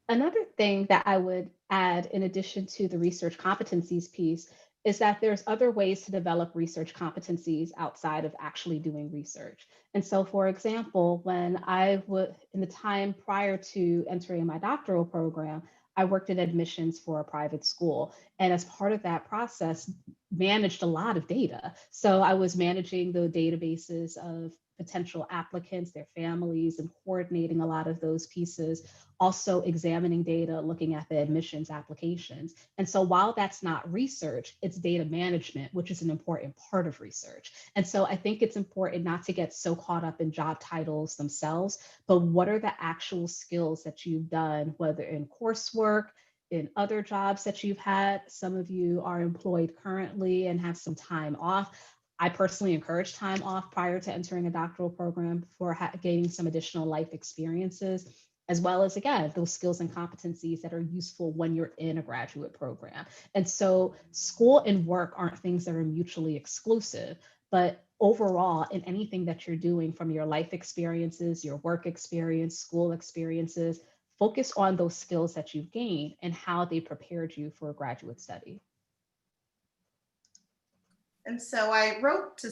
Another thing that I would add, in addition to the research competencies piece, is that there's other ways to develop research competencies outside of actually doing research. And so, for example, when I would, in the time prior to entering my doctoral program, I worked in admissions for a private school. And as part of that process, managed a lot of data. So I was managing the databases of potential applicants, their families, and coordinating a lot of those pieces, also examining data, looking at the admissions applications. And so while that's not research, it's data management, which is an important part of research. And so I think it's important not to get so caught up in job titles themselves, but what are the actual skills that you've done, whether in coursework, in other jobs that you've had. Some of you are employed currently and have some time off. I personally encourage time off prior to entering a doctoral program for gaining some additional life experiences, as well as, again, those skills and competencies that are useful when you're in a graduate program. And so school and work aren't things that are mutually exclusive, but overall, in anything that you're doing, from your life experiences, your work experience, school experiences, focus on those skills that you've gained and how they prepared you for graduate study. And so I wrote to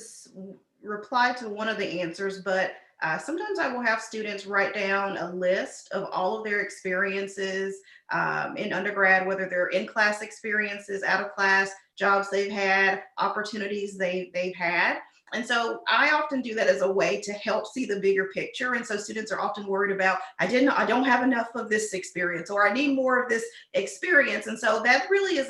reply to one of the answers, but sometimes I will have students write down a list of all of their experiences in undergrad, whether they're in-class experiences, out of class, jobs they've had, opportunities they've had. And so I often do that as a way to help see the bigger picture. And so students are often worried about, I don't have enough of this experience, or I need more of this experience. And so that really is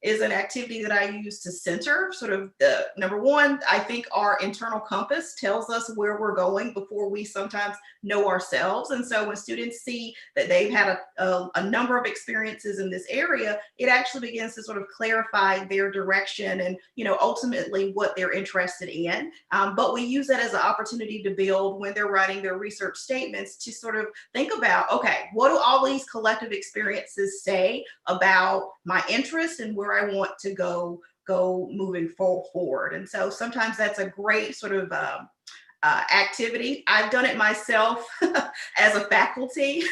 is an activity that I use to center sort of the number one. I think our internal compass tells us where we're going before we sometimes know ourselves. And so when students see that they've had a number of experiences in this area, it actually begins to sort of clarify their direction and, ultimately what they're interested in. But we use that as an opportunity to build when they're writing their research statements to sort of think about, okay, what do all these collective experiences say about my interest and where I want to go moving forward. And so sometimes that's a great sort of activity. I've done it myself as a faculty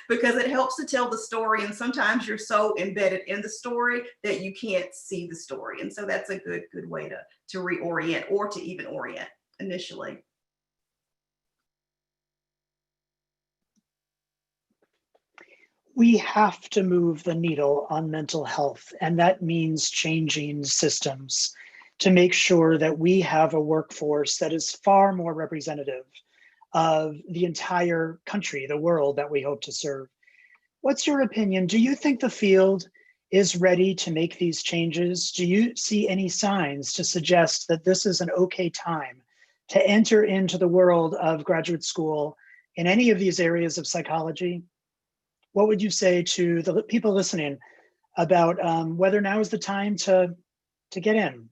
because it helps to tell the story. And sometimes you're so embedded in the story that you can't see the story. And so that's a good way to reorient or to even orient initially. We have to move the needle on mental health, and that means changing systems to make sure that we have a workforce that is far more representative of the entire country, the world that we hope to serve. What's your opinion? Do you think the field is ready to make these changes? Do you see any signs to suggest that this is an okay time to enter into the world of graduate school in any of these areas of psychology? What would you say to the people listening about whether now is the time to get in?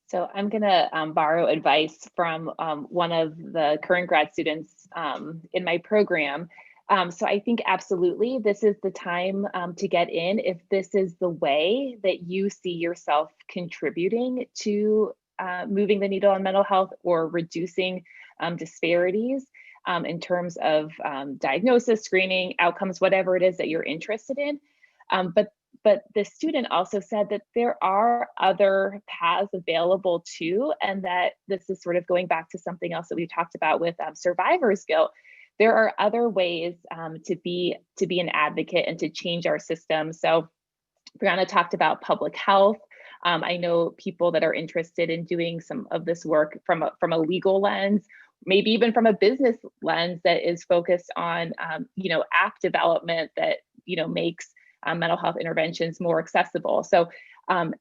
So I'm going to borrow advice from one of the current grad students in my program. So I think absolutely this is the time to get in if this is the way that you see yourself contributing to moving the needle on mental health or reducing disparities in terms of diagnosis, screening, outcomes, whatever it is that you're interested in. But the student also said that there are other paths available too, and that this is sort of going back to something else that we talked about with survivor's guilt. There are other ways to be an advocate and to change our system. So Brianna talked about public health. I know people that are interested in doing some of this work from a legal lens, maybe even from a business lens that is focused on app development that makes mental health interventions more accessible. So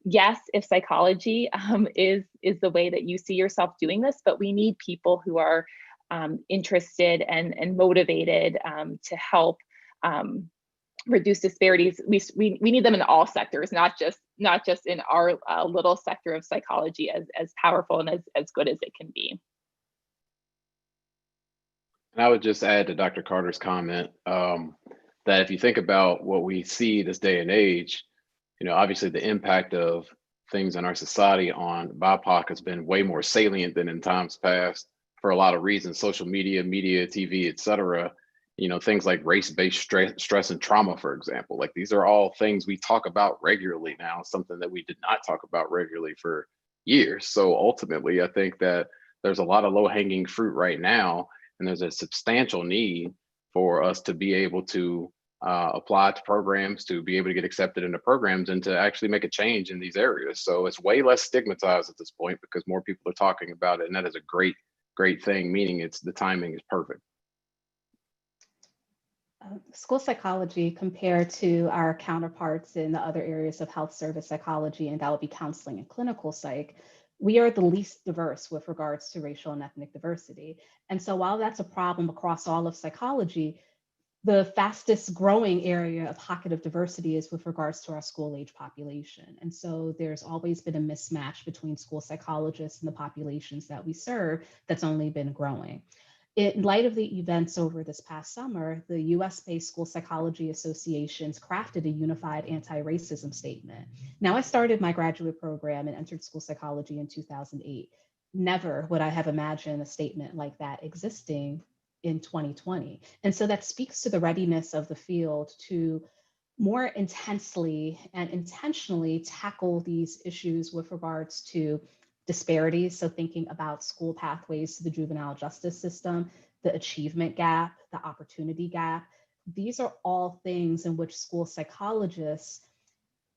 yes, if psychology is the way that you see yourself doing this, but we need people who are interested and motivated to help reduce disparities. We need them in all sectors, not just in our little sector of psychology, as powerful and as good as it can be. And I would just add to Dr. Carter's comment that if you think about what we see this day and age, obviously the impact of things in our society on BIPOC has been way more salient than in times past for a lot of reasons: social media, TV, et cetera. Things like race-based stress and trauma, for example. Like, these are all things we talk about regularly now, something that we did not talk about regularly for years. So ultimately, I think that there's a lot of low-hanging fruit right now, and there's a substantial need for us to be able to apply to programs, to be able to get accepted into programs, and to actually make a change in these areas. So it's way less stigmatized at this point because more people are talking about it, and that is a great thing, meaning the timing is perfect. School psychology, compared to our counterparts in the other areas of health service psychology, and that would be counseling and clinical psych, we are the least diverse with regards to racial and ethnic diversity. And so while that's a problem across all of psychology, the fastest growing area of pocket of diversity is with regards to our school age population. And so there's always been a mismatch between school psychologists and the populations that we serve that's only been growing. In light of the events over this past summer, the US-based School Psychology Associations crafted a unified anti-racism statement. Now, I started my graduate program and entered school psychology in 2008. Never would I have imagined a statement like that existing in 2020. And so that speaks to the readiness of the field to more intensely and intentionally tackle these issues with regards to disparities. So thinking about school pathways to the juvenile justice system, the achievement gap, the opportunity gap. These are all things in which school psychologists,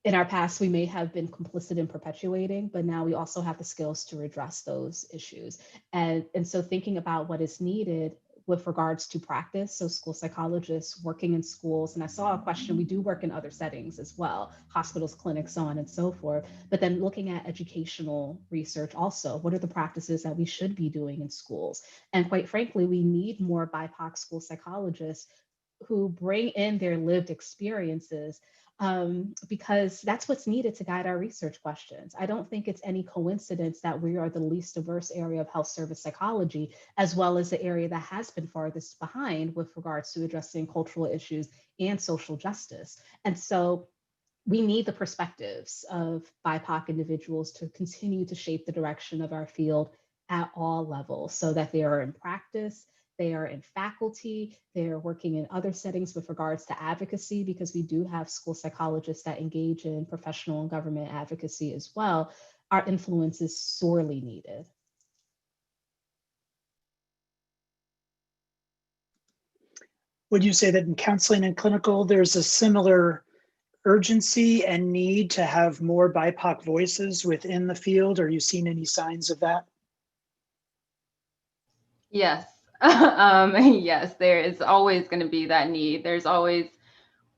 in our past, we may have been complicit in perpetuating, but now we also have the skills to address those issues. And so thinking about what is needed with regards to practice, so school psychologists working in schools. And I saw a question, we do work in other settings as well, hospitals, clinics, so on and so forth. But then looking at educational research also, what are the practices that we should be doing in schools? And quite frankly, we need more BIPOC school psychologists who bring in their lived experiences, because that's what's needed to guide our research questions. I don't think it's any coincidence that we are the least diverse area of health service psychology, as well as the area that has been farthest behind with regards to addressing cultural issues and social justice. And so we need the perspectives of BIPOC individuals to continue to shape the direction of our field at all levels, so that they are in practice, they are in faculty, they are working in other settings with regards to advocacy, because we do have school psychologists that engage in professional and government advocacy as well. Our influence is sorely needed. Would you say that in counseling and clinical, there's a similar urgency and need to have more BIPOC voices within the field? Are you seeing any signs of that? Yes. Yes, there is always going to be that need. There's always,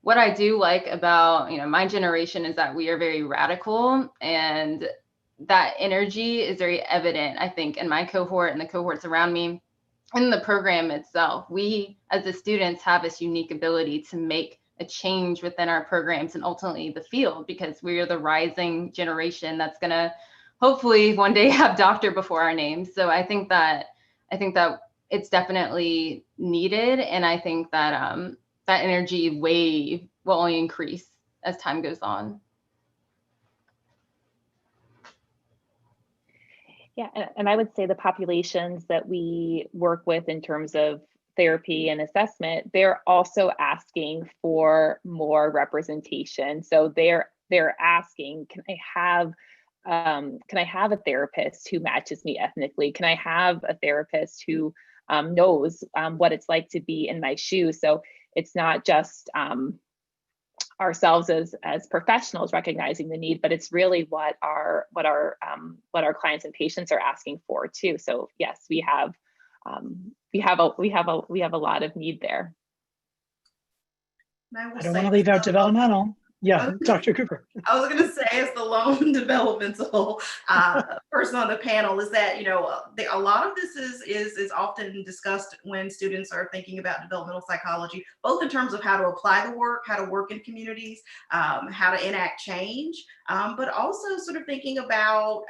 what I do like about, my generation is that we are very radical, and that energy is very evident, I think, in my cohort and the cohorts around me. In the program itself, we as the students have this unique ability to make a change within our programs and ultimately the field, because we are the rising generation that's going to hopefully one day have doctor before our names. So I think that it's definitely needed, and I think that that energy wave will only increase as time goes on. Yeah, and I would say the populations that we work with in terms of therapy and assessment, they're also asking for more representation. So they're asking, can I have a therapist who matches me ethnically? Can I have a therapist who knows what it's like to be in my shoes? So it's not just ourselves as professionals recognizing the need, but it's really what our clients and patients are asking for too. So yes, we have a lot of need there. I don't want to leave out developmental. Yeah, Dr. Cooper. I was going to say, as the lone developmental person on the panel, is that a lot of this is often discussed when students are thinking about developmental psychology, both in terms of how to apply the work, how to work in communities, how to enact change, but also sort of thinking about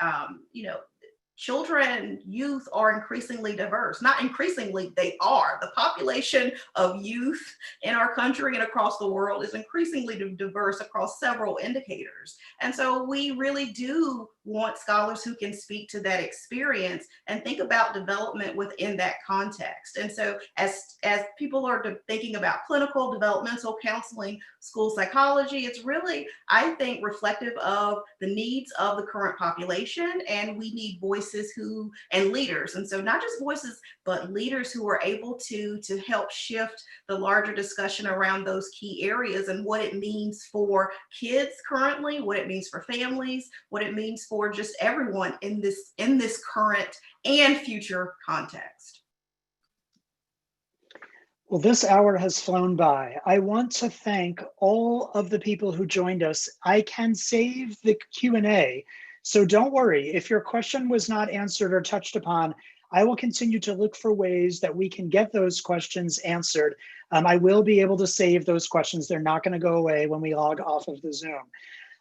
children, youth are increasingly diverse. Not increasingly, they are. The population of youth in our country and across the world is increasingly diverse across several indicators. And so we really do want scholars who can speak to that experience and think about development within that context. And so as people are thinking about clinical, developmental counseling, school psychology, it's really, I think, reflective of the needs of the current population, and we need voices and leaders. And so not just voices, but leaders who are able to help shift the larger discussion around those key areas and what it means for kids currently, what it means for families, what it means for just everyone in this current and future context. Well, this hour has flown by. I want to thank all of the people who joined us. I can save the Q&A, so don't worry. If your question was not answered or touched upon, I will continue to look for ways that we can get those questions answered. I will be able to save those questions. They're not going to go away when we log off of the Zoom.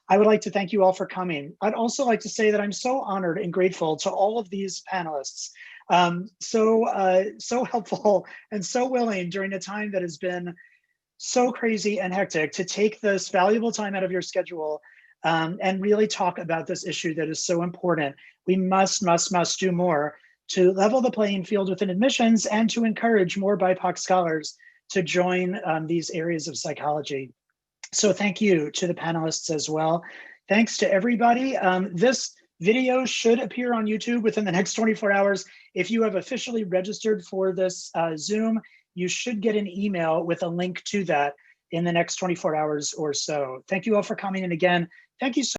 I would like to thank you all for coming. I'd also like to say that I'm so honored and grateful to all of these panelists. So helpful and so willing during a time that has been so crazy and hectic to take this valuable time out of your schedule and really talk about this issue that is so important. We must do more to level the playing field within admissions and to encourage more BIPOC scholars to join these areas of psychology. So thank you to the panelists as well. Thanks to everybody. This video should appear on YouTube within the next 24 hours. If you have officially registered for this Zoom, you should get an email with a link to that in the next 24 hours or so. Thank you all for coming. And again, thank you so